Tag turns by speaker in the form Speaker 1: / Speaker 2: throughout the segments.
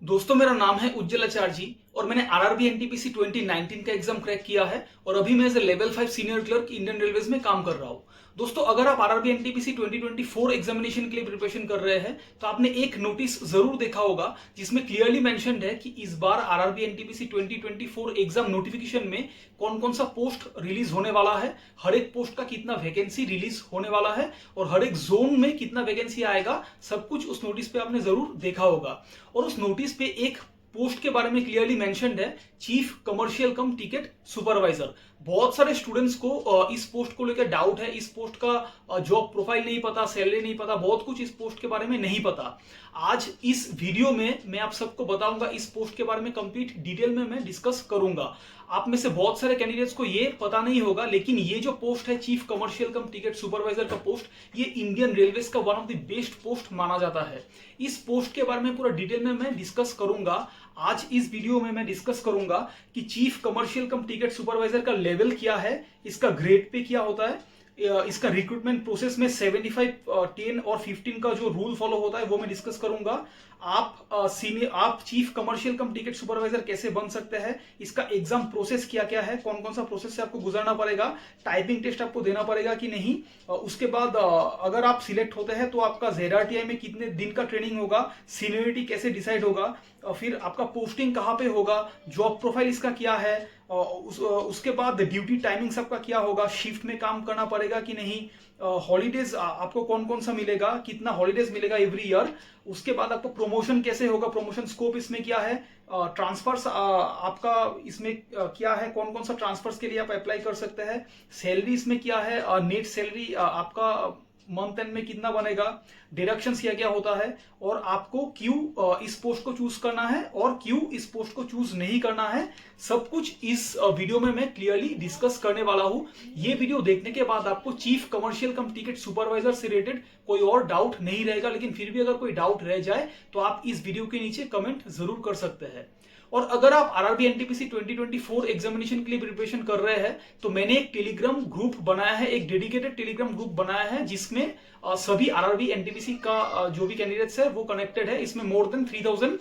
Speaker 1: दोस्तों, मेरा नाम है उज्जवल आचार्य जी और मैंने आरआरबी एनटीपीसी 2019 का एग्जाम क्रैक किया है और अभी मैं as a level 5 senior clerk Indian Railways में काम कर रहा हूँ। दोस्तों, अगर आप आरआरबी एनटीपीसी 2024 एग्जामिनेशन के लिए प्रिपरेशन कर रहे हैं तो आपने एक नोटिस जरूर देखा होगा जिसमें क्लियरली मेंशन्ड है कि इस बार आरआरबी एनटीपीसी 2024 एग्जाम नोटिफिकेशन में कौन कौन सा पोस्ट रिलीज होने वाला है, हर एक पोस्ट का कितना वैकेंसी रिलीज होने वाला है और हर एक जोन में कितना वैकेंसी आएगा, सब कुछ उस नोटिस पे आपने जरूर देखा होगा। और उस नोटिस पे एक पोस्ट के बारे में क्लियरली मेंशन्ड है, chief commercial cum ticket supervisor. बहुत सारे स्टूडेंट्स को इस पोस्ट को लेकर डाउट है, इस पोस्ट का जॉब प्रोफाइल नहीं पता, सैलरी नहीं पता, बहुत कुछ इस पोस्ट के बारे में नहीं पता। आज इस वीडियो में मैं आप सबको बताऊंगा, इस पोस्ट के बारे में कंप्लीट डिटेल में मैं डिस्कस करूंगा। आप में से बहुत सारे कैंडिडेट्स को ये पता नहीं होगा, लेकिन ये जो पोस्ट है chief commercial cum ticket supervisor का पोस्ट, ये इंडियन रेलवेज का one of the best post माना जाता है। इस पोस्ट के बारे में पूरा डिटेल में मैं डिस्कस करूंगा। आज इस वीडियो में मैं डिस्कस करूंगा कि chief commercial cum ticket supervisor का लेवल क्या है, इसका ग्रेड पे क्या होता है, इसका रिक्रूटमेंट प्रोसेस में 75, 10 और 15 का जो रूल फॉलो होता है वो मैं डिस्कस करूंगा। आप chief commercial cum ticket supervisor कैसे बन सकते हैं, इसका एग्जाम प्रोसेस क्या क्या है, कौन कौन सा प्रोसेस से आपको गुजरना पड़ेगा, टाइपिंग टेस्ट आपको देना पड़ेगा कि नहीं, उसके बाद अगर आप सिलेक्ट होते हैं तो आपका जेडआरटीआई में कितने दिन का ट्रेनिंग होगा, सीनियरिटी कैसे डिसाइड होगा, फिर आपका पोस्टिंग कहाँ पे होगा, जॉब प्रोफाइल इसका क्या है, उसके बाद ड्यूटी टाइमिंग सबका क्या होगा, शिफ्ट में काम करना पड़ेगा कि नहीं, हॉलीडेज आपको कौन कौन सा मिलेगा, कितना हॉलीडेज मिलेगा एवरी ईयर, उसके बाद आपको प्रमोशन कैसे होगा, प्रमोशन स्कोप इसमें क्या है, ट्रांसफर्स आपका इसमें क्या है, कौन कौन सा ट्रांसफर्स के लिए आप अप्लाई कर सकते हैं, सैलरी इसमें क्या है, नेट सैलरी आपका मंथ एंड में कितना बनेगा, डिडक्शन क्या क्या होता है, और आपको क्यों इस पोस्ट को चूज करना है और क्यों इस पोस्ट को चूज नहीं करना है, सब कुछ इस वीडियो में मैं क्लियरली डिस्कस करने वाला हूं। ये वीडियो देखने के बाद आपको chief commercial cum ticket supervisor से रिलेटेड कोई और डाउट नहीं रहेगा, लेकिन फिर भी अगर कोई डाउट रह जाए तो आप इस वीडियो के नीचे कमेंट जरूर कर सकते हैं। और अगर आप आरआरबी एनटीपीसी 2024 एग्जामिनेशन के लिए प्रिपरेशन कर रहे हैं तो मैंने एक टेलीग्राम ग्रुप बनाया है, एक डेडिकेटेड टेलीग्राम ग्रुप बनाया है जिसमें सभी आरआरबी एनटीपीसी का जो भी कैंडिडेट्स है वो कनेक्टेड है। इसमें मोर देन 3000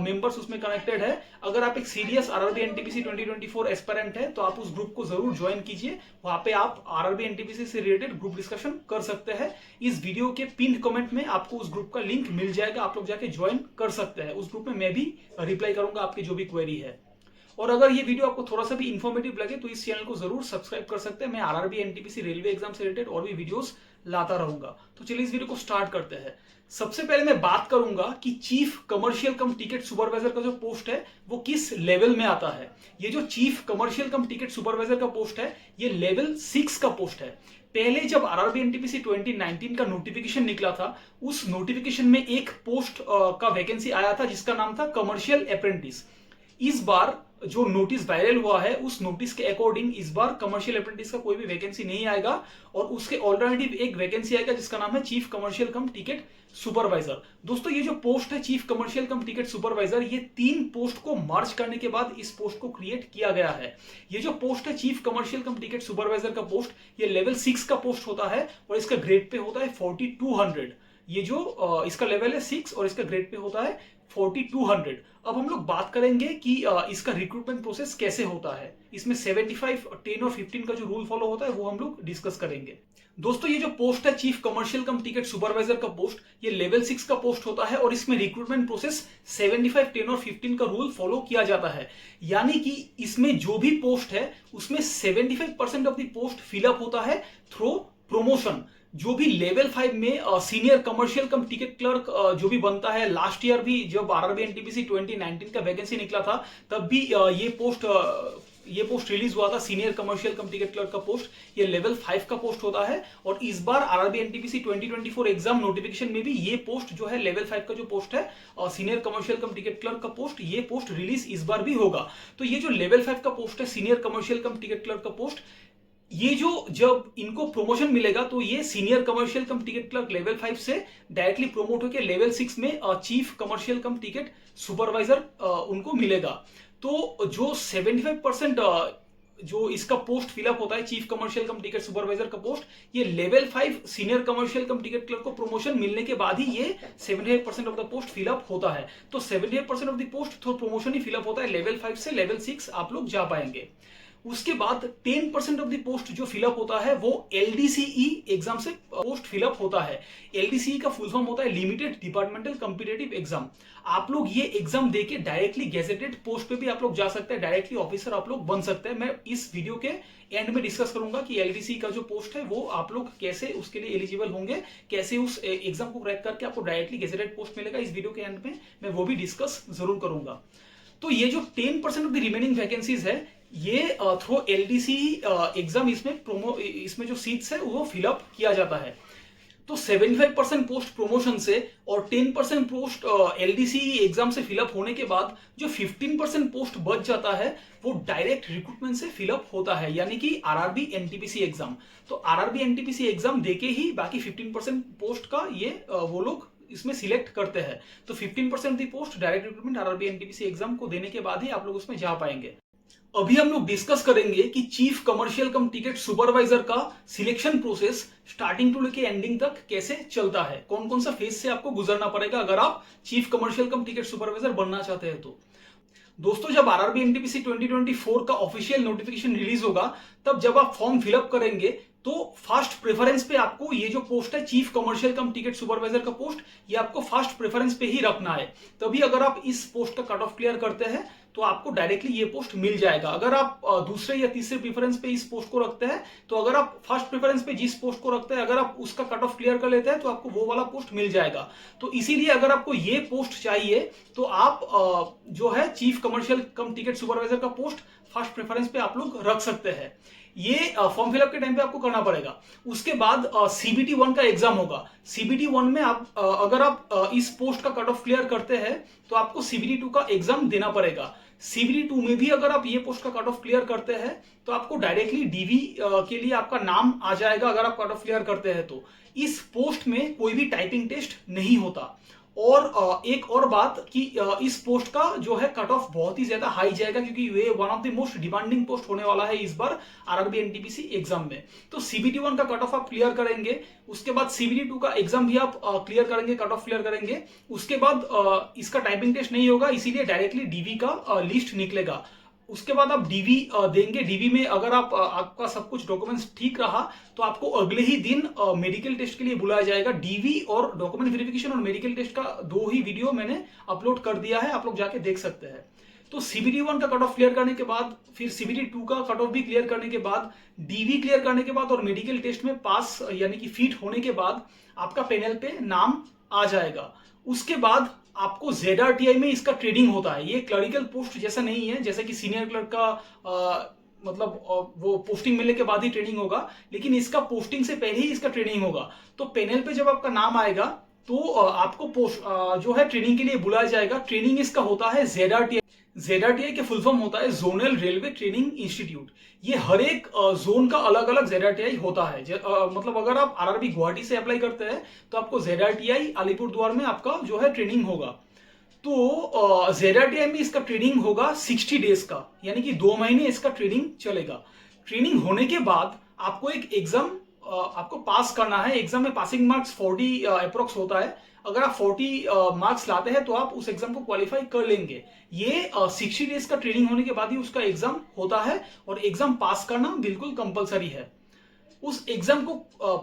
Speaker 1: मेंबर्स उसमें कनेक्टेड है। अगर आप एक सीरियस आरआरबी एनटीपीसी 2024 एस्पिरेंट है तो आप उस ग्रुप को जरूर ज्वाइन कीजिए। वहां पे आप आरआरबी एनटीपीसी से रिलेटेड ग्रुप डिस्कशन कर सकते हैं। इस वीडियो के पिन कमेंट में आपको उस ग्रुप का लिंक मिल जाएगा, आप लोग जाके ज्वाइन कर सकते हैं। उस ग्रुप में मैं भी रिप्लाई करूंगा आपकी जो भी क्वेरी है। और अगर ये वीडियो आपको थोड़ा सा भी इंफॉर्मेटिव लगे तो इस चैनल को जरूर सब्सक्राइब कर सकते हैं। मैं आरआरबी एनटीपीसी रेलवे एग्जाम से रिलेटेड और भी वीडियोस लाता रहूंगा। तो चलिए इस वीडियो को स्टार्ट करते हैं। सबसे पहले मैं बात करूंगा कि chief commercial cum ticket supervisor का जो पोस्ट है वो किस लेवल में आता है। ये जो chief commercial cum ticket supervisor का पोस्ट है ये लेवल 6 का पोस्ट है। पहले जब आरआरबी एनटीपीसी 2019 का नोटिफिकेशन निकला था, उस नोटिफिकेशन में एक पोस्ट का वैकेंसी आया था जिसका नाम था कमर्शियल अप्रेंटिस। इस बार जो नोटिस वायरल हुआ है उस नोटिस के अकॉर्डिंग इस बार कमर्शियल अप्रेंटिस का कोई भी वैकेंसी नहीं आएगा और उसके ऑल्टरनेटिव एक वैकेंसी आएगा जिसका नाम है chief commercial cum ticket supervisor. दोस्तों, ये जो पोस्ट है chief commercial cum ticket supervisor, ये 3 पोस्ट को मर्ज करने के बाद इस पोस्ट को क्रिएट किया गया है। ये जो पोस्ट है chief commercial cum ticket supervisor का पोस्ट, ये लेवल 6 का पोस्ट होता है और इसका ग्रेड पे होता है 4200। ये जो इसका लेवल है 6 और इसका ग्रेड पे होता है 4200। अब हम लोग बात करेंगे कि इसका रिक्रूटमेंट प्रोसेस कैसे होता है। इसमें 75, 10 और 15 का जो रूल फॉलो होता है वो हम लोग डिस्कस करेंगे। दोस्तों, ये जो पोस्ट है chief commercial cum ticket supervisor का पोस्ट, ये लेवल 6 का पोस्ट होता है और इसमें रिक्रूटमेंट प्रोसेस 75, 10 और 15 का रूल फॉलो किया जाता है। यानी कि इसमें जो भी पोस्ट है उसमें 75% ऑफ द पोस्ट फिलअप होता है थ्रू प्रमोशन। जो भी लेवल 5 में senior commercial cum ticket clerk जो भी बनता है, लास्ट ईयर भी जब आरआरबी एनटीपीसी 2019 का वैकेंसी निकला था तब भी ये पोस्ट रिलीज हुआ था, senior commercial cum ticket clerk का पोस्ट। ये लेवल 5 का पोस्ट होता है और इस बार आरआरबी एनटीपीसी 2024 एग्जाम नोटिफिकेशन में भी ये पोस्ट जो है लेवल 5 का जो पोस्ट है senior commercial cum ticket clerk का पोस्ट, ये पोस्ट रिलीज इस बार भी होगा। तो ये जो लेवल 5 का पोस्ट है senior commercial cum ticket clerk का पोस्ट, ये जो जब इनको प्रमोशन मिलेगा तो ये senior commercial cum ticket clerk level 5 से डायरेक्टली प्रोमोट होकर लेवल 6 में chief commercial cum ticket supervisor उनको मिलेगा। तो जो 75% जो इसका पोस्ट फिलअप होता है chief commercial cum ticket supervisor का पोस्ट, ये level 5 senior commercial cum ticket clerk को प्रमोशन मिलने के बाद ही ये 78% ऑफ द पोस्ट फिलअप होता है। तो 78% of the post through promotion he fill up होता है, लेवल 5 से लेवल 6 आप लोग जा पाएंगे। उसके बाद 10% ऑफ द पोस्ट जो फिलअप होता है वो LDCE एग्जाम से पोस्ट फिलअप होता है। LDCE का फुल फॉर्म होता है लिमिटेड डिपार्टमेंटल कॉम्पिटिटिव एग्जाम। आप लोग ये एग्जाम देके डायरेक्टली गेजेटेड पोस्ट पे भी आप लोग जा सकते हैं, डायरेक्टली ऑफिसर आप लोग बन सकते हैं। मैं इस वीडियो के एंड में डिस्कस करूंगा कि LDCE का जो पोस्ट है वो आप लोग कैसे उसके लिए एलिजिबल होंगे, कैसे उस एग्जाम को क्रैक करके आपको डायरेक्टली गेजेटेड पोस्ट मिलेगा। इस वीडियो के एंड में मैं वो भी डिस्कस जरूर करूंगा। तो ये जो 10% ऑफ द रिमेनिंग वैकेंसीज है ये थ्रू LDCE एग्जाम इसमें जो सीट्स है वो फिलअप किया जाता है। तो 75% पोस्ट प्रमोशन से और 10% पोस्ट LDCE एग्जाम से फिलअप होने के बाद जो 15% पोस्ट बच जाता है वो डायरेक्ट रिक्रूटमेंट से फिलअप होता है, यानी कि RRB NTPC एग्जाम। तो RRB NTPC एग्जाम देके ही बाकी 15% पोस्ट का ये वो लोग इसमें सिलेक्ट करते हैं। तो 15% the post direct recruitment RRB NTPC exam को देने के बाद ही आप लोग उसमें जा पाएंगे। अभी हम लोग डिस्कस करेंगे कि chief commercial cum ticket supervisor का सिलेक्शन प्रोसेस स्टार्टिंग टू लेके एंडिंग तक कैसे चलता है, कौन कौन सा फेज से आपको गुजरना पड़ेगा अगर आप chief commercial cum ticket supervisor बनना चाहते हैं। तो दोस्तों जब RRB NTPC 2024 का ऑफिशियल नोटिफिकेशन रिलीज होगा तब जब आप फॉर्म फिलअप करेंगे तो फर्स्ट प्रेफरेंस पे आपको ये जो पोस्ट है chief commercial cum ticket supervisor का पोस्ट, ये आपको फर्स्ट प्रेफरेंस पे ही रखना है। तभी अगर आप इस पोस्ट का कट ऑफ क्लियर करते हैं तो आपको डायरेक्टली ये पोस्ट मिल जाएगा। अगर आप दूसरे या तीसरे प्रेफरेंस पे इस पोस्ट को रखते हैं तो अगर आप फर्स्ट प्रेफरेंस पे जिस पोस्ट को रखते हैं अगर आप उसका कट ऑफ क्लियर कर लेते हैं तो आपको वो वाला पोस्ट मिल जाएगा। तो इसीलिए अगर आपको ये पोस्ट चाहिए तो आप जो है chief commercial cum ticket supervisor का पोस्ट फर्स्ट प्रेफरेंस पे आप लोग रख सकते हैं। ये फॉर्म फिलअप के टाइम पे आपको करना पड़ेगा। उसके बाद CBT 1 का एग्जाम होगा। CBT 1 में आप अगर आप इस पोस्ट का कट ऑफ क्लियर करते हैं तो आपको CBT 2 का एग्जाम देना पड़ेगा। CBT 2 में भी अगर आप ये पोस्ट का कट ऑफ क्लियर करते हैं तो आपको डायरेक्टली DV के लिए आपका नाम आ जाएगा अगर आप कट ऑफ क्लियर करते हैं तो। इस पोस्ट में कोई भी टाइपिंग टेस्ट नहीं होता। और एक और बात कि इस पोस्ट का जो है कट ऑफ बहुत ही ज्यादा हाई जाएगा क्योंकि ये one of the most demanding post होने वाला है इस बार RRB NTPC एग्जाम में। तो CBT 1 का कट ऑफ आप क्लियर करेंगे, उसके बाद CBT 2 का एग्जाम भी आप क्लियर करेंगे, कट ऑफ क्लियर करेंगे। उसके बाद इसका टाइपिंग टेस्ट नहीं होगा, इसीलिए डायरेक्टली DV का लिस्ट निकलेगा। उसके बाद आप DV देंगे। DV में अगर आपका सब कुछ डॉक्यूमेंट्स ठीक रहा तो आपको अगले ही दिन मेडिकल टेस्ट के लिए बुलाया जाएगा। DV और डॉक्यूमेंट वेरिफिकेशन और मेडिकल टेस्ट का 2 ही वीडियो मैंने अपलोड कर दिया है, आप लोग जाके देख सकते हैं। तो CBT 1 का कट ऑफ क्लियर करने के बाद फिर CBT 2 का कट ऑफ भी क्लियर करने के बाद DV क्लियर करने के बाद और मेडिकल टेस्ट में पास यानी कि फिट होने के बाद आपका पैनल पे नाम आ जाएगा। उसके बाद आपको ZRTI में इसका ट्रेनिंग होता है। ये क्लरिकल पोस्ट जैसा नहीं है जैसे कि सीनियर क्लर्क का मतलब वो पोस्टिंग मिलने के बाद ही ट्रेनिंग होगा, लेकिन इसका पोस्टिंग से पहले ही इसका ट्रेनिंग होगा। तो पैनल पे जब आपका नाम आएगा तो आपको जो है ट्रेनिंग के लिए बुलाया जाएगा। ट्रेनिंग इसका होता है ZRTI। ZRTI के फुल फॉर्म होता है जोनल रेलवे ट्रेनिंग इंस्टीट्यूट। ये हर एक जोन का अलग अलग ZRTI होता है। मतलब अगर आप RRB गुवाहाटी से अप्लाई करते हैं तो आपको ZRTI अलीपुरद्वार में आपका जो है ट्रेनिंग होगा। तो ZRTI में इसका ट्रेनिंग होगा 60 डेज का, यानी कि 2 महीने इसका ट्रेनिंग चलेगा। ट्रेनिंग होने के बाद आपको एक एग्जाम आपको पास करना है। एग्जाम में पासिंग मार्क्स 40 अप्रोक्स होता है। अगर आप 40 मार्क्स लाते हैं तो आप उस एग्जाम को क्वालिफाई कर लेंगे। ये 60 डेज का ट्रेनिंग होने के बाद ही उसका एग्जाम होता है और एग्जाम पास करना बिल्कुल कंपलसरी है। उस एग्जाम को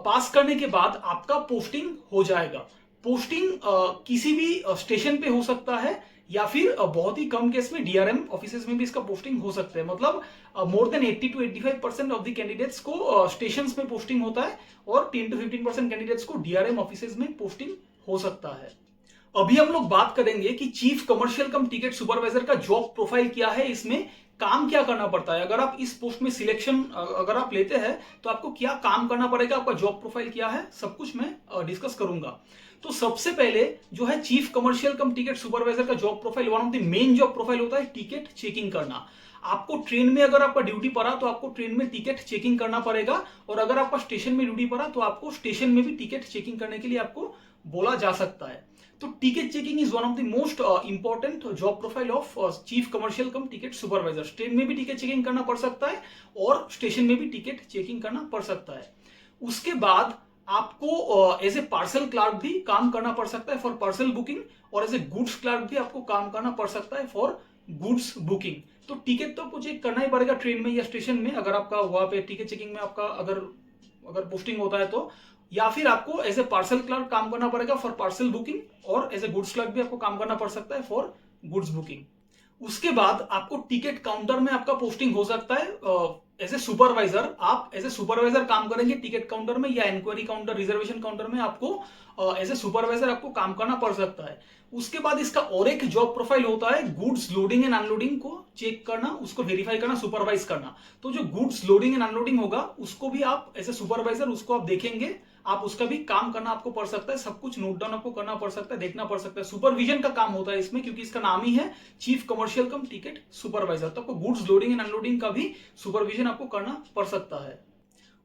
Speaker 1: पास करने के बाद आपका पोस्टिंग हो जाएगा। पोस्टिंग किसी भी स्टेशन पे हो सकता है या फिर बहुत ही कम केस में DRM ऑफिसेज में भी इसका पोस्टिंग हो सकता है। मतलब more than 80 to 85% of the candidates को स्टेशंस में पोस्टिंग होता है और 10 to 15% कैंडिडेट्स को DRM ऑफिसेज में पोस्टिंग हो सकता है। अभी हम लोग बात करेंगे कि chief commercial cum ticket supervisor का जॉब प्रोफाइल क्या है, इसमें काम क्या करना पड़ता है। अगर आप इस पोस्ट में सिलेक्शन अगर आप लेते हैं तो आपको क्या काम करना पड़ेगा, आपका जॉब प्रोफाइल क्या है, सब कुछ मैं डिस्कस करूंगा। तो सबसे पहले जो है chief commercial cum ticket supervisor का job profile, one of the main job profile होता है टिकट चेकिंग करना। आपको ट्रेन में अगर आपका ड्यूटी पड़ा तो आपको ट्रेन में टिकट चेकिंग करना पड़ेगा, और अगर आपका स्टेशन में ड्यूटी पड़ा तो आपको स्टेशन में भी टिकट चेकिंग करने के लिए आपको बोला जा सकता है। तो ticket checking is one of the most important job profile of chief commercial cum ticket supervisor. Train में भी टिकट चेकिंग करना पड़ सकता है और स्टेशन में भी टिकट चेकिंग करना पड़ सकता है। उसके बाद आपको एज ए पार्सल क्लार्क भी काम करना पड़ सकता है फॉर पार्सल बुकिंग, और एज ए गुड्स क्लार्क भी आपको काम करना पड़ सकता है फॉर गुड्स बुकिंग। तो टिकट तो आपको चेक करना ही पड़ेगा ट्रेन में या स्टेशन में, अगर आपका वहां पे टिकट चेकिंग में आपका अगर पोस्टिंग होता है तो, या फिर आपको एज ए पार्सल क्लर्क काम करना पड़ेगा फॉर पार्सल बुकिंग, और एज ए गुड्स क्लर्क भी आपको काम करना पड़ सकता है फॉर गुड्स बुकिंग। उसके बाद आपको टिकट काउंटर में आपका पोस्टिंग हो सकता है एज ए सुपरवाइजर। आप एज ए सुपरवाइजर काम करेंगे टिकट काउंटर में या इंक्वायरी काउंटर, रिजर्वेशन काउंटर में आपको एज ए सुपरवाइजर आपको काम करना पड़ सकता है। उसके बाद इसका और एक जॉब प्रोफाइल होता है गुड्स लोडिंग एंड अनलोडिंग को चेक करना, उसको वेरीफाई करना, सुपरवाइज करना। तो जो गुड्स लोडिंग एंड अनलोडिंग होगा उसको भी आप एज ए सुपरवाइजर उसको आप देखेंगे, आप उसका भी काम करना आपको पड़ सकता है, सब कुछ नोट डाउन आपको करना पड़ सकता है, देखना पड़ सकता है। सुपरविजन का काम होता है इसमें, क्योंकि इसका नाम ही है chief commercial cum ticket supervisor. तो आपको गुड्स लोडिंग एंड अनलोडिंग का भी सुपरविजन आपको करना पड़ सकता है।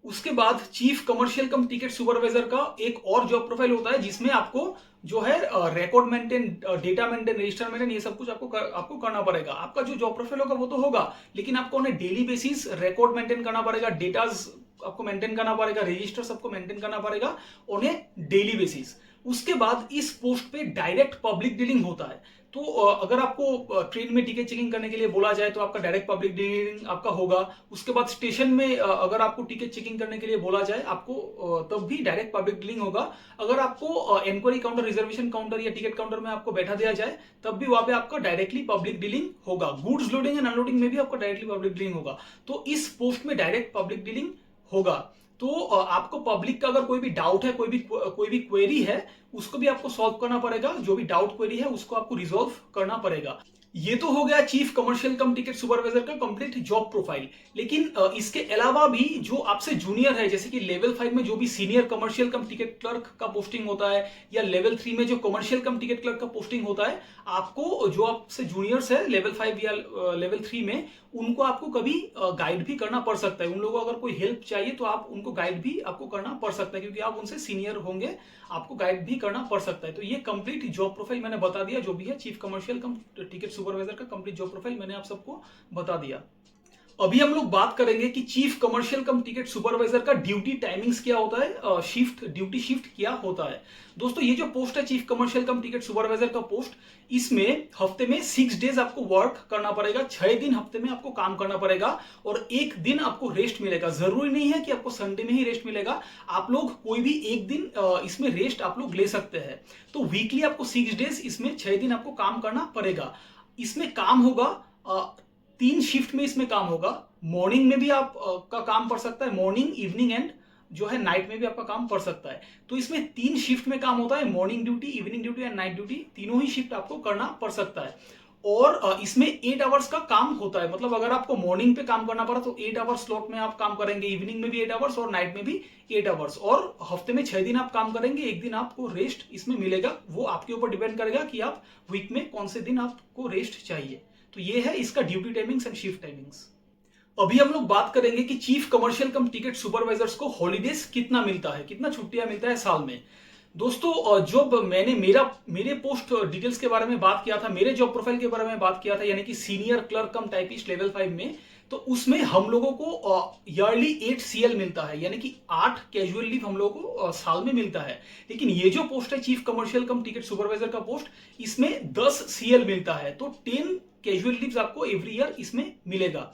Speaker 1: उसके बाद chief commercial cum ticket supervisor का एक और जॉब प्रोफाइल होता है जिसमें आपको जो है record maintain, data maintain, register maintain, ये सब कुछ आपको करना पड़ेगा। आपका जो जॉब प्रोफाइल होगा वो तो होगा, लेकिन आपको उन्हें डेली बेसिस रिकॉर्ड मेंटेन करना पड़ेगा, डेटाज आपको मेंटेन करना पड़ेगा, रजिस्टर्स आपको मेंटेन करना पड़ेगा उन्हें डेली बेसिस। उसके बाद इस पोस्ट पे डायरेक्ट पब्लिक डीलिंग होता है। तो अगर आपको ट्रेन में टिकट चेकिंग करने के लिए बोला जाए तो आपका डायरेक्ट पब्लिक डीलिंग आपका होगा। उसके बाद स्टेशन में अगर आपको टिकट चेकिंग करने के लिए बोला जाए आपको तब भी डायरेक्ट पब्लिक डीलिंग होगा। अगर आपको इंक्वायरी काउंटर, रिजर्वेशन काउंटर या टिकट काउंटर में आपको बैठा दिया जाए तब भी वहां पे आपका डायरेक्टली पब्लिक डीलिंग होगा। गुड्स लोडिंग एंड अनलोडिंग में भी आपको डायरेक्टली पब्लिक डीलिंग होगा। तो इस पोस्ट में डायरेक्ट पब्लिक डीलिंग होगा। तो आपको पब्लिक का अगर कोई भी डाउट है, कोई भी क्वेरी है, उसको भी आपको सॉल्व करना पड़ेगा। जो भी डाउट क्वेरी है उसको आपको रिजॉल्व करना पड़ेगा। ये तो हो गया chief commercial cum ticket supervisor का कंप्लीट जॉब प्रोफाइल। लेकिन इसके अलावा भी जो आपसे जूनियर है, जैसे कि लेवल 5 में जो भी senior commercial cum ticket clerk का पोस्टिंग होता है, या लेवल 3 में जो कमर्शियल कम टिकट क्लर्क का पोस्टिंग होता है, आपको जो आपसे जूनियर्स है लेवल 5 या लेवल 3 में, उनको आपको कभी गाइड भी करना पड़ सकता है। उन लोगों को अगर कोई हेल्प चाहिए तो आप उनको गाइड भी आपको करना पड़ सकता है, क्योंकि आप उनसे सीनियर होंगे, आपको गाइड भी करना पड़ सकता है। तो ये कंप्लीट जॉब प्रोफाइल मैंने बता दिया, जो भी है chief commercial cum ticket supervisor का कंप्लीट जॉब प्रोफाइल मैंने आप सबको बता दिया। अभी हम लोग बात करेंगे कि chief commercial cum ticket supervisor का ड्यूटी टाइमिंग्स क्या होता है, ड्यूटी शिफ्ट क्या होता है। दोस्तों ये जो पोस्ट है chief commercial cum ticket supervisor का पोस्ट, इसमें हफ्ते में 6 डेज आपको वर्क करना पड़ेगा, 6 दिन हफ्ते में आपको काम करना पड़ेगा, और 1 दिन आपको रेस्ट मिलेगा। जरूरी नहीं है कि आपको संडे में ही रेस्ट मिलेगा, आप लोग कोई भी एक दिन इसमें रेस्ट आप लोग ले सकते हैं। तो वीकली आपको 6 डेज, इसमें 6 दिन आपको काम करना पड़ेगा। इसमें काम होगा 3 शिफ्ट में, इसमें काम होगा। मॉर्निंग में भी आप का काम पड़ सकता है, मॉर्निंग, इवनिंग एंड जो है नाइट में भी आपका काम पड़ सकता है। तो इसमें 3 शिफ्ट में काम होता है, morning duty, evening duty and night duty, तीनों ही शिफ्ट आपको करना पड़ सकता है। और इसमें 8 आवर्स का काम होता है। मतलब अगर आपको मॉर्निंग पे काम करना पड़ा तो 8 आवर्स स्लॉट में आप काम करेंगे, इवनिंग में भी 8 आवर्स और नाइट में भी 8 आवर्स, और हफ्ते में 6 दिन आप काम करेंगे, 1 दिन आपको रेस्ट इसमें मिलेगा। वो आपके ऊपर डिपेंड करेगा कि आप वीक में कौन से दिन आपको रेस्ट चाहिए। तो ये है इसका duty timings and shift timings. अभी हम लोग बात करेंगे कि chief commercial cum ticket supervisors को हॉलीडेज कितना मिलता है, कितना छुट्टियां मिलता है साल में। दोस्तों जब मैंने मेरे पोस्ट डिटेल्स के बारे में बात किया था, मेरे जॉब प्रोफाइल के बारे में बात किया था, यानी कि सीनियर क्लर्क कम टाइपिस्ट लेवल 5 में, तो उसमें हम लोगों को ईयरली 8 CL मिलता है, यानी कि 8 कैजुअल लीव हम लोगों को साल में मिलता है। लेकिन ये जो पोस्ट है chief commercial cum ticket supervisor का पोस्ट, इसमें 10 CL मिलता है। तो 10 कैजुअल लीव्स आपको एवरी ईयर इसमें मिलेगा।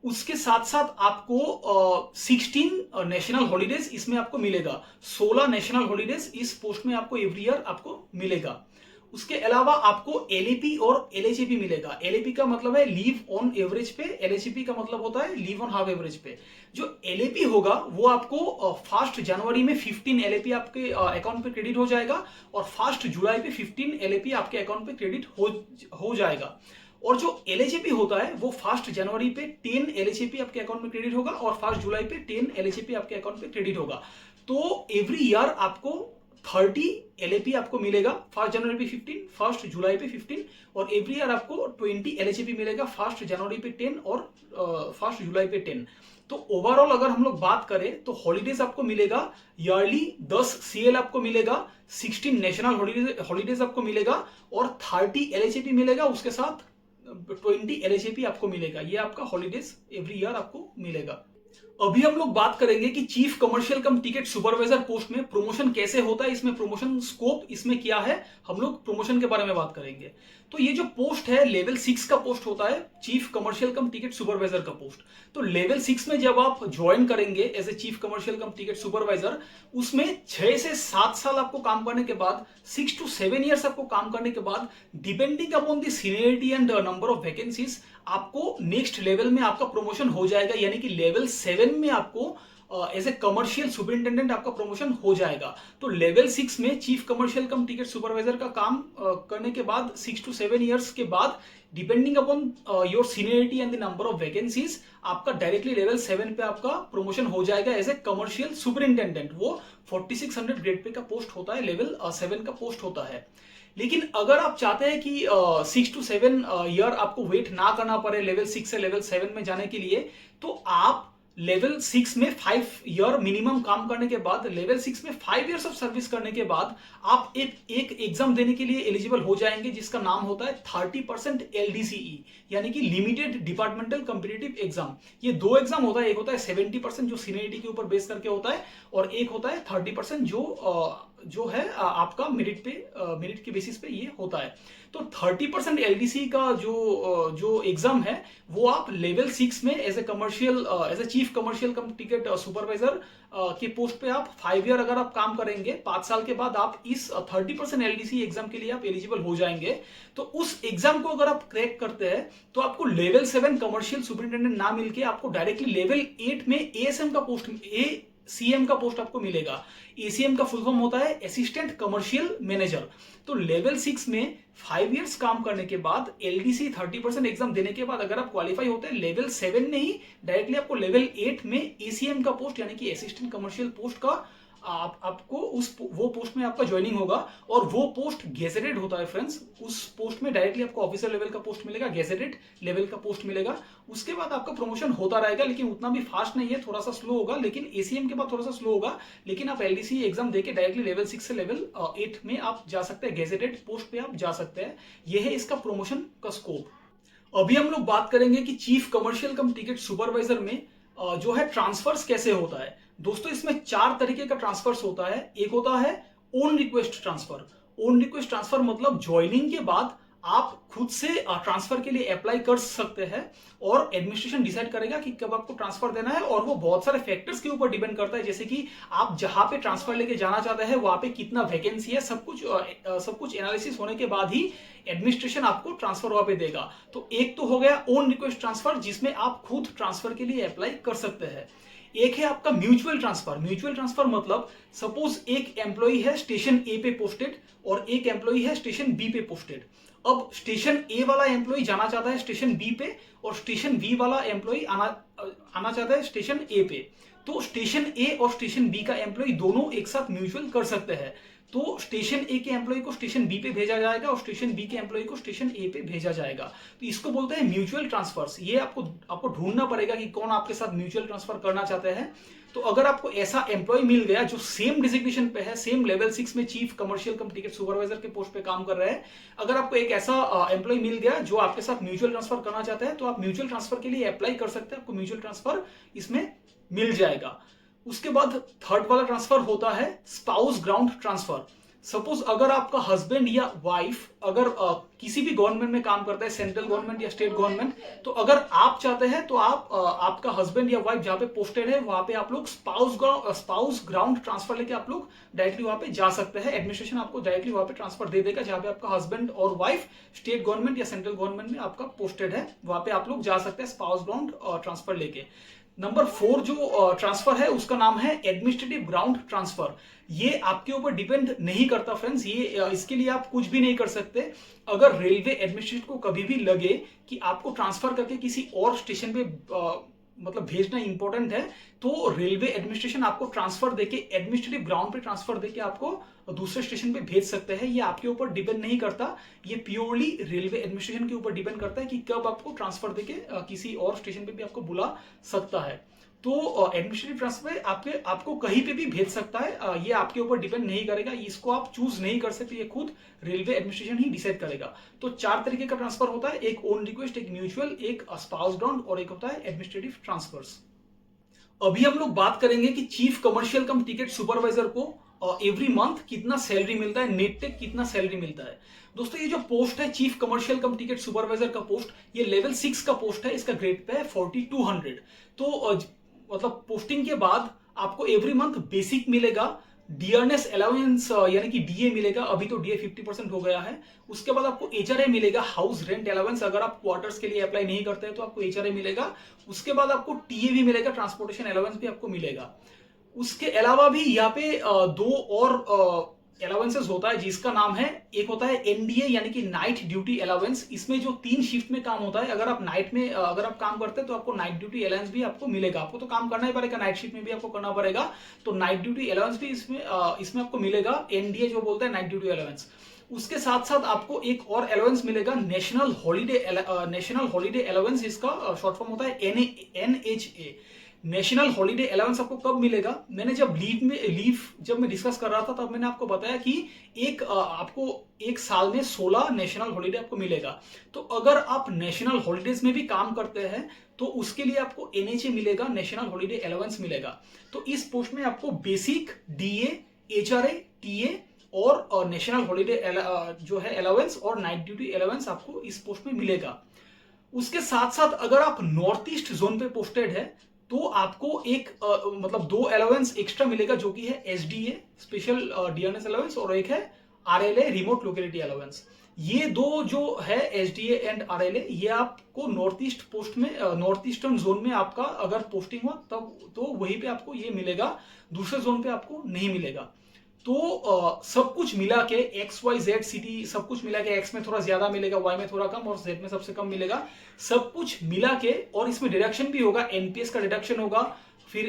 Speaker 1: उसके साथ साथ आपको 16 नेशनल हॉलीडेज इसमें आपको मिलेगा। 16 नेशनल हॉलीडेज इस पोस्ट में आपको एवरी ईयर आपको मिलेगा। उसके अलावा आपको LAP और LHAP मिलेगा। LAP का मतलब है लीव ऑन एवरेज पे, LHAP का मतलब होता है लीव ऑन हाफ एवरेज पे। जो LAP होगा वो आपको 1 जनवरी में 15 LAP आपके अकाउंट पे क्रेडिट हो जाएगा, और 1 जुलाई पे 15 LAP आपके अकाउंट पे क्रेडिट हो जाएगा। और जो LHAP होता है वो 1 जनवरी पे 10 LHAP आपके अकाउंट में क्रेडिट होगा, और 1 जुलाई पे 10 LHAP आपके अकाउंट पे क्रेडिट होगा। तो एवरी ईयर आपको 30 LAP आपको मिलेगा 1 जनवरी पे 15, 1 जुलाई पे 15 और एवरी ईयर आपको 20 LHAP मिलेगा 1 जनवरी पे 10 और 1 जुलाई पे 10। तो ओवरऑल अगर हम लोग बात करें तो हॉलीडेज आपको मिलेगा ईयरली 10 CL आपको मिलेगा, 16 नेशनल हॉलीडेज आपको मिलेगा और 30 LHAP मिलेगा, उसके साथ 20 LHAP आपको मिलेगा। ये आपका हॉलीडेज एवरी ईयर आपको मिलेगा। अभी हम लोग बात करेंगे कि chief commercial cum ticket supervisor post में प्रमोशन कैसे होता है, इसमें प्रमोशन स्कोप इसमें क्या है, हम लोग प्रमोशन के बारे में बात करेंगे। तो ये जो पोस्ट है लेवल 6 का पोस्ट होता है, chief commercial cum ticket supervisor का पोस्ट। तो लेवल 6 में जब आप ज्वाइन करेंगे as a chief commercial cum ticket supervisor, उसमें 6 से 7 साल आपको काम करने के बाद, 6 to 7 ईयर्स आपको काम करने के बाद, depending upon the seniority and number of vacancies, आपको नेक्स्ट लेवल में आपका प्रमोशन हो जाएगा। यानी कि लेवल 7 में आपको एज ए कमर्शियल सुपरिंटेंडेंट आपका प्रमोशन हो जाएगा। तो लेवल 6 में chief commercial cum ticket supervisor का काम करने के बाद 6 to 7 ईयर्स के बाद, depending upon your seniority and the number of vacancies, आपका डायरेक्टली लेवल 7 पे आपका प्रमोशन हो जाएगा एज ए कमर्शियल सुपरिंटेंडेंट। वो 4600 ग्रेड पे का पोस्ट होता है, लेवल 7 का पोस्ट होता है। लेकिन अगर आप चाहते हैं कि 6 to 7 ईयर आपको वेट ना करना पड़े लेवल 6 से लेवल 7 में जाने के लिए, तो आप लेवल 6 में 5 ईयर मिनिमम काम करने के बाद, लेवल 6 में 5 ईयर्स ऑफ सर्विस करने के बाद आप एक एग्जाम देने के लिए एलिजिबल हो जाएंगे, जिसका नाम होता है 30% LDCE, यानी कि लिमिटेड डिपार्टमेंटल कॉम्पिटिटिव एग्जाम। ये 2 एग्जाम होता है, एक होता है 70% जो सीनियरिटी के ऊपर बेस करके होता है, और एक होता है 30% जो है आपका मेरिट के बेसिस पे ये होता है। तो 30% LDC का जो एग्जाम है वो आप लेवल 6 में as a chief commercial cum ticket supervisor के पोस्ट पे आप 5 ईयर अगर आप काम करेंगे, 5 साल के बाद आप इस 30% LDC एग्जाम के लिए आप एलिजिबल हो जाएंगे। तो उस एग्जाम को अगर आप क्रैक करते हैं तो आपको लेवल 7 कमर्शियल सुपरिंटेंडेंट ना मिलके आपको डायरेक्टली लेवल 8 में ASM का पोस्ट, ACM का पोस्ट आपको मिलेगा। ACM का फुल फॉर्म होता है असिस्टेंट कमर्शियल मैनेजर। तो लेवल 6 में 5 इयर्स काम करने के बाद, LDC 30% एग्जाम देने के बाद अगर आप क्वालिफाई होते हैं, लेवल 7 में ही डायरेक्टली आपको लेवल 8 में ACM का पोस्ट यानी कि असिस्टेंट कमर्शियल पोस्ट का आपको वो पोस्ट में आपका ज्वाइनिंग होगा। और वो पोस्ट गेजेटेड होता है फ्रेंड्स। उस पोस्ट में डायरेक्टली आपको ऑफिसर लेवल का पोस्ट मिलेगा, गेजेटेड लेवल का पोस्ट मिलेगा। उसके बाद आपका प्रमोशन होता रहेगा, लेकिन उतना भी फास्ट नहीं है, थोड़ा सा स्लो होगा। लेकिन ACM के बाद थोड़ा सा स्लो होगा, लेकिन आप LDC एग्जाम देके डायरेक्टली लेवल 6 से लेवल 8 में आप जा सकते हैं, गेजेटेड पोस्ट पे आप जा सकते हैं। यह है इसका प्रमोशन का स्कोप। अभी हम लोग बात करेंगे कि chief commercial cum ticket supervisor में जो है ट्रांसफर्स कैसे होता है। दोस्तों इसमें 4 तरीके का ट्रांसफर्स होता है। एक होता है own request transfer. Own request transfer मतलब ज्वाइनिंग के बाद आप खुद से ट्रांसफर के लिए अप्लाई कर सकते हैं और एडमिनिस्ट्रेशन डिसाइड करेगा कि कब आपको ट्रांसफर देना है। और वो बहुत सारे फैक्टर्स के ऊपर डिपेंड करता है, जैसे कि आप जहां पे ट्रांसफर लेके जाना चाहते हैं वहां पे कितना वैकेंसी है, सब कुछ एनालिसिस होने के बाद ही एडमिनिस्ट्रेशन आपको ट्रांसफर वहां पे देगा। तो एक तो हो गया ओन रिक्वेस्ट ट्रांसफर, जिसमें आप खुद ट्रांसफर के लिए अप्लाई कर सकते हैं। एक है आपका म्यूचुअल ट्रांसफर। म्यूचुअल ट्रांसफर मतलब सपोज एक एम्प्लॉई है स्टेशन ए पे पोस्टेड और एक एम्प्लॉई है स्टेशन बी पे पोस्टेड। अब स्टेशन ए वाला एम्प्लॉय जाना चाहता है स्टेशन बी पे और स्टेशन बी वाला एम्प्लॉय आना चाहता है स्टेशन ए पे। तो स्टेशन ए और स्टेशन बी का एम्प्लॉय दोनों एक साथ म्यूचुअल कर सकते हैं। तो स्टेशन ए के एम्प्लॉय को स्टेशन बी पे भेजा जाएगा और स्टेशन बी के एम्प्लॉय को स्टेशन ए पे भेजा जाएगा। तो इसको बोलते हैं म्यूचुअल ट्रांसफर्स। ये आपको ढूंढना पड़ेगा कि कौन आपके साथ म्यूचुअल ट्रांसफर करना चाहते हैं। तो अगर आपको ऐसा एम्प्लॉय मिल गया जो सेम डिजिग्नेशन पे है, सेम लेवल 6 में chief commercial cum ticket supervisor के पोस्ट पे काम कर रहे हैं, अगर आपको एक ऐसा एम्प्लॉय मिल गया जो आपके साथ म्यूचुअल ट्रांसफर करना चाहता है, तो आप म्यूचुअल ट्रांसफर के लिए अप्लाई कर सकते हैं, आपको म्यूचुअल ट्रांसफर इसमें मिल जाएगा। उसके बाद थर्ड वाला ट्रांसफर होता है स्पाउस ग्राउंड ट्रांसफर। सपोज अगर आपका हस्बैंड या वाइफ अगर किसी भी गवर्नमेंट में काम करता है, सेंट्रल गवर्नमेंट या स्टेट गवर्नमेंट, तो अगर आप चाहते हैं तो आप आपका हस्बैंड या वाइफ जहां पे पोस्टेड है वहां पे आप लोग स्पाउस ग्राउंड ट्रांसफर लेके आप लोग डायरेक्टली वहां पे जा सकते हैं। एडमिनिस्ट्रेशन आपको डायरेक्टली वहां पे ट्रांसफर दे देगा जहां पे आपका हस्बैंड और वाइफ स्टेट गवर्नमेंट या सेंट्रल गवर्नमेंट में आपका पोस्टेड है, वहां पे आप लोग जा सकते हैं स्पाउस ग्राउंड ट्रांसफर लेके। नंबर 4 जो ट्रांसफर है उसका नाम है एडमिनिस्ट्रेटिव ग्राउंड ट्रांसफर। ये आपके ऊपर डिपेंड नहीं करता फ्रेंड्स, ये इसके लिए आप कुछ भी नहीं कर सकते। अगर रेलवे एडमिनिस्ट्रेशन को कभी भी लगे कि आपको ट्रांसफर करके किसी और स्टेशन पे मतलब भेजना इंपॉर्टेंट है, तो रेलवे एडमिनिस्ट्रेशन आपको ट्रांसफर देके एडमिनिस्ट्रेटिव ग्राउंड पे ट्रांसफर देके आपको दूसरे स्टेशन पे भेज सकते हैं। ये आपके ऊपर डिपेंड नहीं करता, ये प्योरली रेलवे एडमिनिस्ट्रेशन के ऊपर डिपेंड करता है कि कब आपको ट्रांसफर देके किसी और स्टेशन पे भी आपको बुला सकता है। तो एडमिनिस्ट्रेटिव ट्रांसफर आपको कहीं पे भी भेज सकता है, ये आपके ऊपर डिपेंड नहीं करेगा, इसको आप चूज नहीं कर सकते, ये खुद रेलवे एडमिनिस्ट्रेशन ही डिसाइड करेगा। तो 4 तरीके का ट्रांसफर होता है, एक ओन रिक्वेस्ट, एक म्यूचुअल, एक स्पाउस बाउंड और एक होता है एडमिनिस्ट्रेटिव ट्रांसफर्स। अभी हम लोग बात करेंगे कि chief commercial cum ticket supervisor को एवरी मंथ कितना सैलरी मिलता है, नेट टेक कितना सैलरी मिलता है। दोस्तों ये जो पोस्ट है chief commercial cum ticket supervisor का पोस्ट, ये लेवल 6 का पोस्ट है, इसका ग्रेड पे है 4200। तो मतलब पोस्टिंग के बाद आपको एवरी मंथ बेसिक मिलेगा, डियरनेस अलाउंस यानी कि डीए मिलेगा, अभी तो डीए 50% हो गया है। उसके बाद आपको एचआरए मिलेगा, हाउस रेंट अलाउंस, अगर आप क्वार्टर्स के लिए अप्लाई नहीं करते हैं तो आपको एचआरए मिलेगा। उसके बाद आपको टीए भी मिलेगा, ट्रांसपोर्टेशन अलाउंस भी आपको मिलेगा। उसके अलावा भी यहाँ पे दो और अलाउंसेस होता है जिसका नाम है, एक होता है एनडीए यानी कि नाइट ड्यूटी अलाउंस। इसमें जो 3 शिफ्ट में काम होता है, अगर आप नाइट में अगर आप काम करते हैं तो आपको नाइट ड्यूटी अलाउंस भी आपको मिलेगा। आपको तो काम करना ही पड़ेगा, नाइट शिफ्ट में भी आपको करना पड़ेगा, तो नाइट ड्यूटी अलाउंस भी इसमें आपको मिलेगा, एनडीए जो बोलता है नाइट ड्यूटी अलाउंस। उसके साथ साथ आपको एक और अलाउंस मिलेगा, नेशनल हॉलीडे अलाउंस, इसका शॉर्ट फॉर्म होता है एनएचए। नेशनल हॉलीडे अलाउंस आपको कब मिलेगा? मैंने जब जब मैं डिस्कस कर रहा था तब मैंने आपको बताया कि आपको एक साल में 16 नेशनल हॉलीडे आपको मिलेगा। तो अगर आप नेशनल हॉलीडेज में भी काम करते हैं तो उसके लिए आपको एनएचए मिलेगा, नेशनल हॉलीडे अलाउंस मिलेगा। तो इस पोस्ट में आपको बेसिक, डीए, एचआरए, टीए और नेशनल हॉलीडे जो है अलाउंस और नाइट ड्यूटी अलाउंस आपको इस पोस्ट में मिलेगा। उसके साथ साथ अगर आप नॉर्थ ईस्ट जोन पे पोस्टेड है तो आपको एक मतलब 2 अलाउंस एक्स्ट्रा मिलेगा, जो कि है एसडीए स्पेशल डियरनेस अलाउंस और एक है आरएलए रिमोट लोकेलिटी अलाउंस। ये दो जो है एसडीए एंड आरएलए, ये आपको नॉर्थ ईस्ट पोस्ट में नॉर्थ ईस्टर्न जोन में आपका अगर पोस्टिंग हो तब तो वहीं पे आपको ये मिलेगा, दूसरे जोन पे आपको नहीं मिलेगा। तो सब कुछ मिला के XYZ सिटी, सब कुछ मिला के एक्स में थोड़ा ज्यादा मिलेगा, वाई में थोड़ा कम और जेड में सबसे कम मिलेगा। सब कुछ मिला के, और इसमें डिडक्शन भी होगा, एनपीएस का डिडक्शन होगा, फिर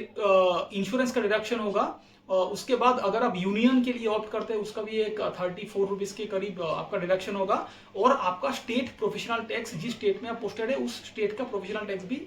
Speaker 1: इंश्योरेंस का डिडक्शन होगा। उसके बाद अगर आप यूनियन के लिए ऑप्ट करते हैं उसका भी एक 34 रुपीज के करीब आपका डिडक्शन होगा। और आपका स्टेट प्रोफेशनल टैक्स, जिस स्टेट में आप पोस्टेड है उस स्टेट का प्रोफेशनल टैक्स भी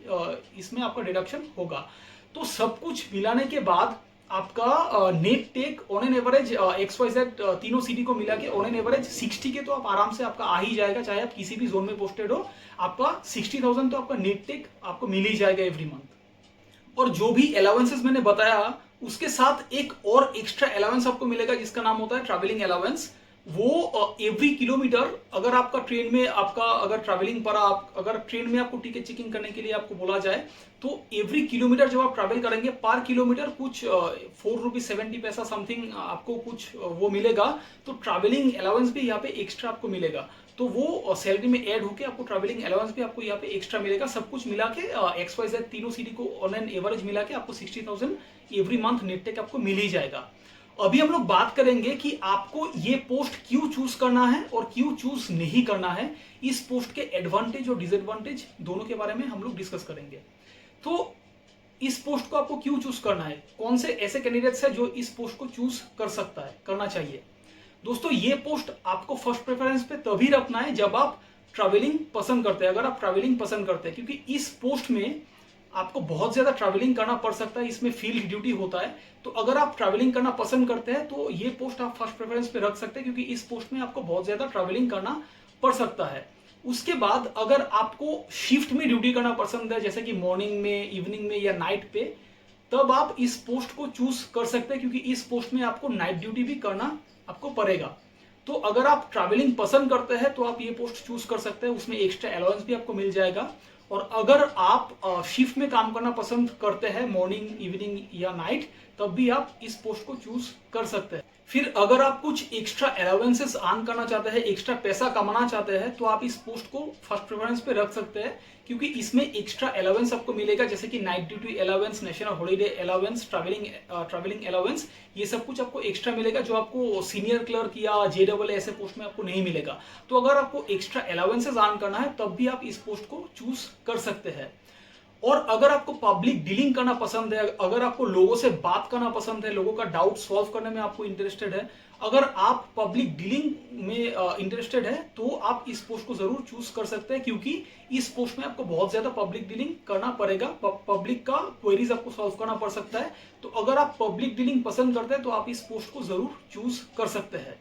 Speaker 1: इसमें आपका डिडक्शन होगा। तो सब कुछ मिलाने के बाद आपका net take on an average XYZ तीनों सिटी को मिला के ऑन एन एवरेज 60 के तो आप आराम से आपका आ ही जाएगा, चाहे आप किसी भी जोन में पोस्टेड हो, आपका 60,000 तो आपका नेट टेक आपको मिल ही जाएगा एवरी मंथ। और जो भी अलाउंसेस मैंने बताया उसके साथ एक और एक्स्ट्रा अलाउंस आपको मिलेगा जिसका नाम होता है ट्रैवलिंग अलाउंस। वो एवरी किलोमीटर अगर आपका ट्रेन में आपका अगर ट्रैवलिंग पर आप अगर ट्रेन में आपको टिकट चेकिंग करने के लिए आपको बोला जाए तो एवरी किलोमीटर जब आप ट्रैवल करेंगे पर किलोमीटर कुछ 4 रुपीज 70 पैसा समथिंग आपको कुछ वो मिलेगा। तो ट्रैवलिंग अलाउंस भी यहाँ पे एक्स्ट्रा आपको मिलेगा, तो वो सैलरी में ऐड होकर आपको ट्रैवलिंग अलाउंस भी आपको यहाँ पे एक्स्ट्रा मिलेगा। सब कुछ मिला के XYZ तीनों सिटी को ऑन एन एवरेज मिला के आपको 60,000 एवरी मंथ नेट टेक आपको मिल ही जाएगा। अभी हम लोग बात करेंगे कि आपको ये पोस्ट क्यों चूज करना है और क्यों चूज नहीं करना है। इस पोस्ट के एडवांटेज और डिसएडवांटेज दोनों के बारे में हम लोग डिस्कस करेंगे। तो इस पोस्ट को आपको क्यों चूज करना है, कौन से ऐसे कैंडिडेट्स हैं जो इस पोस्ट को चूज कर सकता है, करना चाहिए। दोस्तों ये पोस्ट आपको फर्स्ट प्रेफरेंस पे तभी रखना है जब आप ट्रैवलिंग पसंद करते हैं, अगर आप ट्रैवलिंग पसंद करते हैं, क्योंकि इस पोस्ट में आपको बहुत ज्यादा ट्रैवलिंग करना पड़ सकता है, इसमें फील्ड ड्यूटी होता है। तो अगर आप ट्रैवलिंग करना पसंद करते हैं तो ये पोस्ट आप फर्स्ट प्रेफरेंस पे रख सकते हैं, क्योंकि इस पोस्ट में आपको बहुत ज्यादा ट्रैवलिंग करना पड़ सकता है। उसके बाद अगर आपको शिफ्ट में ड्यूटी करना पसंद है, जैसे कि मॉर्निंग में, इवनिंग में या नाइट पे, तब आप इस पोस्ट को चूज कर सकते हैं, क्योंकि इस पोस्ट में आपको नाइट ड्यूटी भी करना आपको पड़ेगा। तो अगर आप ट्रैवलिंग पसंद करते हैं तो आप ये पोस्ट चूज कर सकते हैं, उसमें एक्स्ट्रा अलाउंस भी आपको मिल जाएगा। और अगर आप शिफ्ट में काम करना पसंद करते हैं, मॉर्निंग, इवनिंग या नाइट, तब भी आप इस पोस्ट को चूज कर सकते हैं। फिर अगर आप कुछ एक्स्ट्रा अलाउंसेस अर्न करना चाहते हैं, एक्स्ट्रा पैसा कमाना चाहते हैं, तो आप इस पोस्ट को फर्स्ट प्रेफरेंस पे रख सकते हैं, क्योंकि इसमें एक्स्ट्रा अलाउंस आपको मिलेगा, जैसे कि night duty allowance, national holiday allowance, travelling allowance, ये सब कुछ आपको एक्स्ट्रा मिलेगा, जो आपको सीनियर क्लर्क या JEE ऐसे पोस्ट में आपको नहीं मिलेगा। तो अगर आपको एक्स्ट्रा अलाउंसेस अर्न करना है तब भी आप इस पोस्ट को चूज कर सकते हैं। और अगर आपको पब्लिक डीलिंग करना पसंद है, अगर आपको लोगों से बात करना पसंद है, लोगों का डाउट सॉल्व करने में आपको इंटरेस्टेड है, अगर आप पब्लिक डीलिंग में इंटरेस्टेड है तो आप इस पोस्ट को जरूर चूज कर सकते हैं, क्योंकि इस पोस्ट में आपको बहुत ज्यादा पब्लिक डीलिंग करना पड़ेगा, पब्लिक का क्वेरीज आपको सॉल्व करना पड़ सकता है। तो अगर आप पब्लिक डीलिंग पसंद करते हैं तो आप इस पोस्ट को जरूर चूज कर सकते हैं।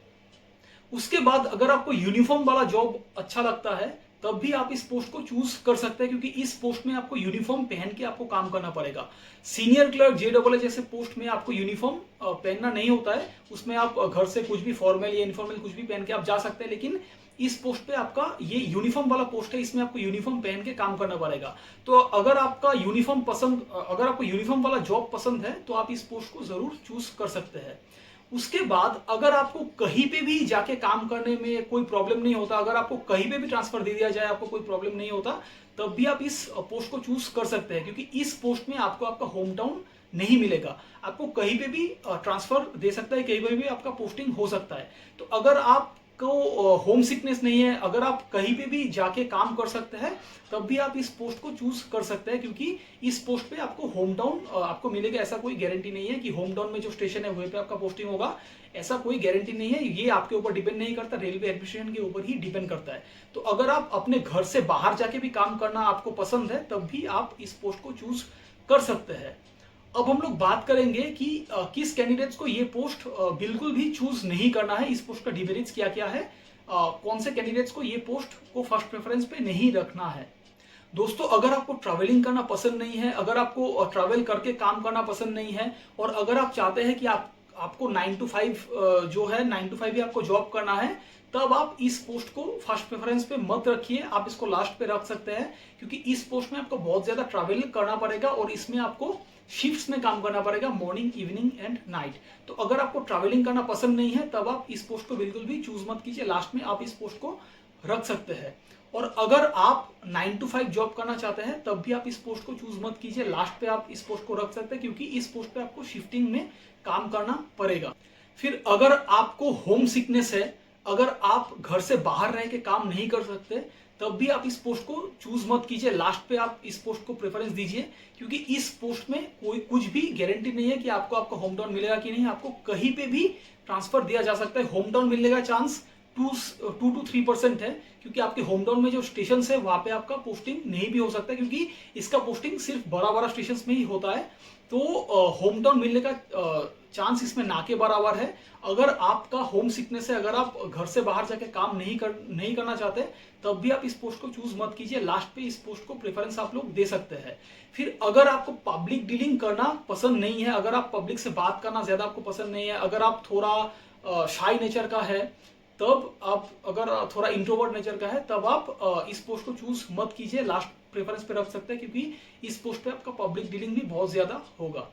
Speaker 1: उसके बाद अगर आपको यूनिफॉर्म वाला जॉब अच्छा लगता है तब भी आप इस पोस्ट को चूज कर सकते हैं, क्योंकि इस पोस्ट में आपको यूनिफॉर्म पहन के आपको काम करना पड़ेगा। सीनियर क्लर्क JEE जैसे पोस्ट में आपको यूनिफॉर्म पहनना नहीं होता है, उसमें आप घर से कुछ भी फॉर्मल या इनफॉर्मल कुछ भी पहन के आप जा सकते हैं, लेकिन इस पोस्ट पे आपका ये यूनिफॉर्म वाला पोस्ट है, इसमें आपको यूनिफॉर्म पहन के काम करना पड़ेगा। तो अगर आपको यूनिफॉर्म वाला जॉब पसंद है तो आप इस पोस्ट को जरूर चूज कर सकते हैं। उसके बाद अगर आपको कहीं पे भी जाके काम करने में कोई प्रॉब्लम नहीं होता, अगर आपको कहीं पे भी ट्रांसफर दे दिया जाए आपको कोई प्रॉब्लम नहीं होता, तब भी आप इस पोस्ट को चूज कर सकते हैं, क्योंकि इस पोस्ट में आपको आपका होम टाउन नहीं मिलेगा। आपको कहीं पे भी ट्रांसफर दे सकता है, कहीं पे भी आपका पोस्टिंग हो सकता है। तो अगर आपको होम सिकनेस नहीं है, अगर आप कहीं पे भी जाके काम कर सकते हैं, तब भी आप इस पोस्ट को चूज कर सकते हैं, क्योंकि इस पोस्ट पे आपको होम टाउन आपको मिलेगा ऐसा कोई गारंटी नहीं है कि होम टाउन में जो स्टेशन है वहीं पे आपका पोस्टिंग होगा, ऐसा कोई गारंटी नहीं है। ये आपके ऊपर डिपेंड नहीं करता, रेलवे एडमिनिस्ट्रेशन के ऊपर ही डिपेंड करता है। तो अगर आप अपने घर से बाहर जाके भी काम करना आपको पसंद है तब भी आप इस पोस्ट को चूज कर सकते हैं। अब हम लोग बात करेंगे कि किस कैंडिडेट्स को ये पोस्ट बिल्कुल भी चूज नहीं करना है, इस पोस्ट का डिमेरिट्स क्या क्या है, कौन से कैंडिडेट्स को ये पोस्ट को फर्स्ट प्रेफरेंस पे नहीं रखना है। दोस्तों, अगर आपको ट्रैवलिंग करना पसंद नहीं है, अगर आपको ट्रैवल करके काम करना पसंद नहीं है, और अगर आप चाहते हैं कि आपको 9 to 5 जो है 9 to 5 ही आपको जॉब करना है, तब आप इस पोस्ट को फर्स्ट प्रेफरेंस पे मत रखिए, आप इसको लास्ट पे रख सकते हैं, क्योंकि इस पोस्ट में आपको बहुत ज्यादा ट्रैवल करना पड़ेगा और इसमें आपको शिफ्ट्स में काम करना पड़ेगा, मॉर्निंग, इवनिंग एंड नाइट। तो अगर आपको ट्रैवलिंग करना पसंद नहीं है तब आप इस पोस्ट को बिल्कुल भी चूज मत कीजिए, लास्ट में आप इस पोस्ट को रख सकते हैं। और अगर आप 9 to 5 जॉब करना चाहते हैं तब भी आप इस पोस्ट को चूज मत कीजिए, लास्ट पे आप इस पोस्ट को रख सकते हैं, क्योंकि इस पोस्ट पे आपको शिफ्टिंग में काम करना पड़ेगा। फिर अगर आपको होम सिकनेस है, अगर आप घर से बाहर रह के काम नहीं कर सकते, तब भी आप इस पोस्ट को चूज मत कीजिए, लास्ट पे आप इस पोस्ट को प्रेफरेंस दीजिए, क्योंकि इस पोस्ट में कोई कुछ भी गारंटी नहीं है कि आपको आपका होम टाउन मिलेगा कि नहीं। आपको कहीं पे भी ट्रांसफर दिया जा सकता है, होम टाउन मिलने का चांस 2 to 3% है, क्योंकि आपके होम टाउन में जो स्टेशन है वहां पे आपका पोस्टिंग नहीं भी हो सकता है, क्योंकि इसका पोस्टिंग सिर्फ बड़ा बड़ा स्टेशन में ही होता है। तो होम टाउन मिलने का चांस इसमें ना के बराबर है। अगर आपका होम सिकनेस है, अगर आप घर से बाहर जाके काम नहीं करना चाहते, तब भी आप इस पोस्ट को चूज मत कीजिए, लास्ट पे इस पोस्ट को प्रेफरेंस आप लोग दे सकते हैं। फिर अगर आपको पब्लिक डीलिंग करना पसंद नहीं है, अगर आप पब्लिक से बात करना ज्यादा आपको पसंद नहीं है, अगर आप थोड़ा शाई नेचर का है, तब आप अगर थोड़ा इंट्रोवर्ट नेचर का है, तब आप इस पोस्ट को चूज मत कीजिए, लास्ट प्रेफरेंस पे रख सकते हैं, क्योंकि इस पोस्ट पे आपका पब्लिक डीलिंग भी बहुत ज्यादा होगा।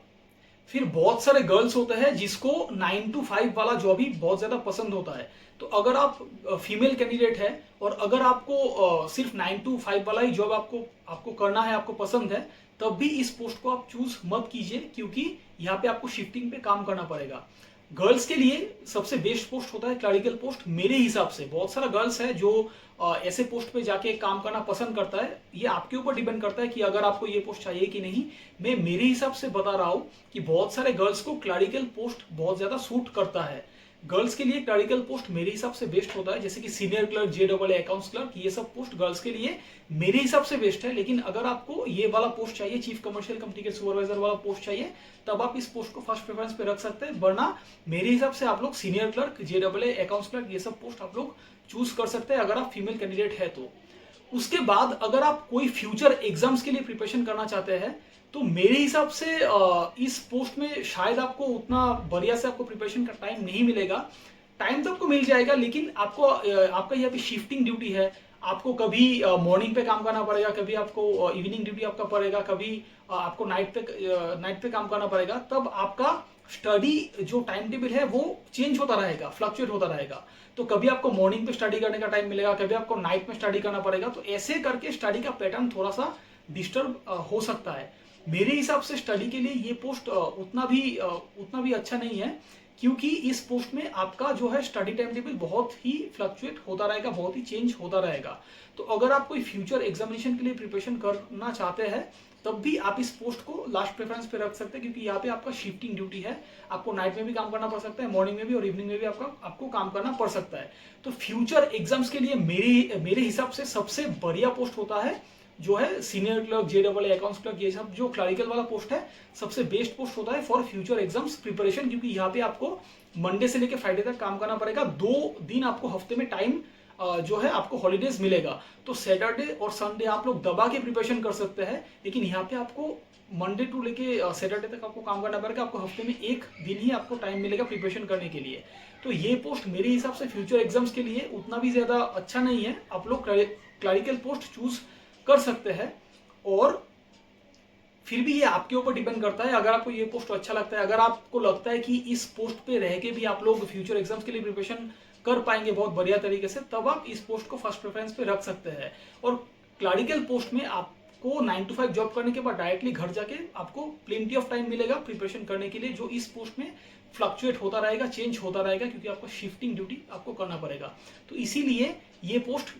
Speaker 1: फिर बहुत सारे गर्ल्स होते हैं जिसको 9 to 5 वाला जॉब ही बहुत ज्यादा पसंद होता है। तो अगर आप फीमेल कैंडिडेट है और अगर आपको सिर्फ 9 to 5 वाला ही जॉब आपको करना है, आपको पसंद है, तब भी इस पोस्ट को आप चूज मत कीजिए, क्योंकि यहाँ पे आपको शिफ्टिंग पे काम करना पड़ेगा। गर्ल्स के लिए सबसे बेस्ट पोस्ट होता है क्लरिकल पोस्ट, मेरे हिसाब से। बहुत सारा गर्ल्स है जो ऐसे पोस्ट पे जाके काम करना पसंद करता है, ये आपके ऊपर डिपेंड करता है कि अगर आपको ये पोस्ट चाहिए कि नहीं। मैं मेरे हिसाब से बता रहा हूं कि बहुत सारे गर्ल्स को क्लरिकल पोस्ट बहुत ज्यादा सूट करता है। गर्ल्स के लिए क्लरिकल पोस्ट मेरे हिसाब से बेस्ट होता है, जैसे कि senior clerk, JEE accounts clerk, ये सब पोस्ट गर्ल्स के लिए मेरे हिसाब से बेस्ट है। लेकिन अगर आपको ये वाला पोस्ट चाहिए, chief commercial cum ticket supervisor वाला पोस्ट चाहिए, तब आप इस पोस्ट को फर्स्ट प्रेफरेंस पे रख सकते हैं। वरना मेरे हिसाब से आप लोग senior clerk, JEE accounts clerk, ये सब पोस्ट आप लोग चूज कर सकते हैं अगर आप फीमेल कैंडिडेट है तो। उसके बाद अगर आप कोई फ्यूचर एग्जाम्स के लिए प्रिपरेशन करना चाहते हैं, तो मेरे हिसाब से इस पोस्ट में शायद आपको उतना बढ़िया से आपको प्रिपरेशन का टाइम नहीं मिलेगा। टाइम तो आपको मिल जाएगा, लेकिन आपको आपका यहाँ पे शिफ्टिंग ड्यूटी है, आपको कभी मॉर्निंग पे काम करना पड़ेगा, कभी आपको इवनिंग ड्यूटी आपका पड़ेगा, कभी आपको नाइट पे काम करना पड़ेगा। तब आपका स्टडी जो टाइम टेबल है वो चेंज होता रहेगा, फ्लक्चुएट होता रहेगा। तो कभी आपको मॉर्निंग पे स्टडी करने का टाइम मिलेगा, कभी आपको नाइट में स्टडी करना पड़ेगा। तो ऐसे करके स्टडी का पैटर्न थोड़ा सा डिस्टर्ब हो सकता है। मेरे हिसाब से स्टडी के लिए ये पोस्ट उतना भी अच्छा नहीं है, क्योंकि इस पोस्ट में आपका जो है स्टडी टाइम टेबल बहुत ही फ्लक्चुएट होता रहेगा, बहुत ही चेंज होता रहेगा। तो अगर आप कोई फ्यूचर एग्जामिनेशन के लिए प्रिपरेशन करना चाहते हैं तब भी आप इस पोस्ट को लास्ट प्रेफरेंस पे रख सकते हैं, क्योंकि यहाँ पे आपका शिफ्टिंग ड्यूटी है, आपको नाइट में भी काम करना पड़ सकता है, मॉर्निंग में भी और इवनिंग में भी आपको काम करना पड़ सकता है। तो फ्यूचर एग्जाम्स के लिए मेरे हिसाब से सबसे बढ़िया पोस्ट होता है जो है senior clerk, JEE accounts clerk, ये सब जो क्लरिकल वाला पोस्ट है सबसे बेस्ट पोस्ट होता है फॉर फ्यूचर एग्जाम्स प्रिपरेशन, क्योंकि यहाँ पे आपको मंडे से लेकर फ्राइडे तक काम करना पड़ेगा। 2 दिन आपको हफ्ते में टाइम जो है आपको हॉलीडेज मिलेगा। तो सैटरडे और संडे आप लोग दबा के प्रिपरेशन कर सकते हैं, लेकिन यहाँ पे आपको मंडे टू लेके सैटरडे तक आपको काम करना पड़ेगा। आपको हफ्ते में 1 दिन ही आपको टाइम मिलेगा प्रिपरेशन करने के लिए। तो ये पोस्ट मेरे हिसाब से फ्यूचर एग्जाम्स के लिए उतना भी ज्यादा अच्छा नहीं है। आप लोग क्लरिकल पोस्ट चूज कर सकते हैं, और फिर भी ये आपके ऊपर डिपेंड करता है। अगर आपको ये पोस्ट अच्छा लगता है, अगर आपको लगता है कि इस पोस्ट पे रह के भी आप लोग फ्यूचर एग्जाम्स के लिए प्रिपरेशन कर पाएंगे बहुत बढ़िया तरीके से, तब आप इस पोस्ट को फर्स्ट प्रेफरेंस पे रख सकते हैं। और क्लरिकल पोस्ट में आपको 9 to 5 जॉब करने के बाद डायरेक्टली घर जाके आपको प्लेंटी ऑफ टाइम मिलेगा प्रिपरेशन करने के लिए, जो इस पोस्ट में फ्लक्चुएट होता रहेगा, चेंज होता रहेगा, क्योंकि आपको शिफ्टिंग ड्यूटी आपको करना पड़ेगा। तो इसीलिए ये पोस्ट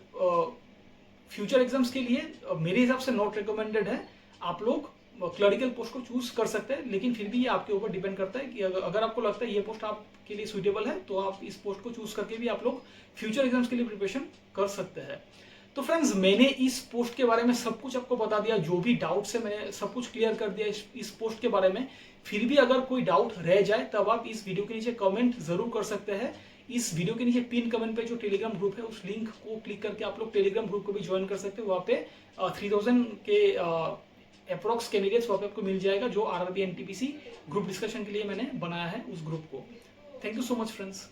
Speaker 1: फ्यूचर एग्जाम्स के लिए मेरे हिसाब से नॉट रिकमेंडेड है। आप लोग क्लरिकल पोस्ट को चूज कर सकते हैं, लेकिन फिर भी ये आपके ऊपर डिपेंड करता है कि अगर आपको लगता है ये पोस्ट आपके लिए सुइटेबल है तो आप इस पोस्ट को चूज करके भी आप लोग फ्यूचर एग्जाम्स के लिए प्रिपरेशन कर सकते हैं। तो फ्रेंड्स, मैंने इस पोस्ट के बारे में सब कुछ आपको बता दिया, जो भी डाउट्स है मैंने सब कुछ क्लियर कर दिया इस पोस्ट के बारे में। फिर भी अगर कोई डाउट रह जाए तब आप इस वीडियो के नीचे कमेंट जरूर कर सकते हैं। इस वीडियो के नीचे पिन कमेंट पे जो टेलीग्राम ग्रुप है उस लिंक को क्लिक करके आप लोग टेलीग्राम ग्रुप को भी ज्वाइन कर सकते हो। वहाँ पे 3000 के अप्रोक्स कैंडिडेट्स वहाँ पे आपको मिल जाएगा, जो RRB NTPC ग्रुप डिस्कशन के लिए मैंने बनाया है उस ग्रुप को। Thank you so much friends.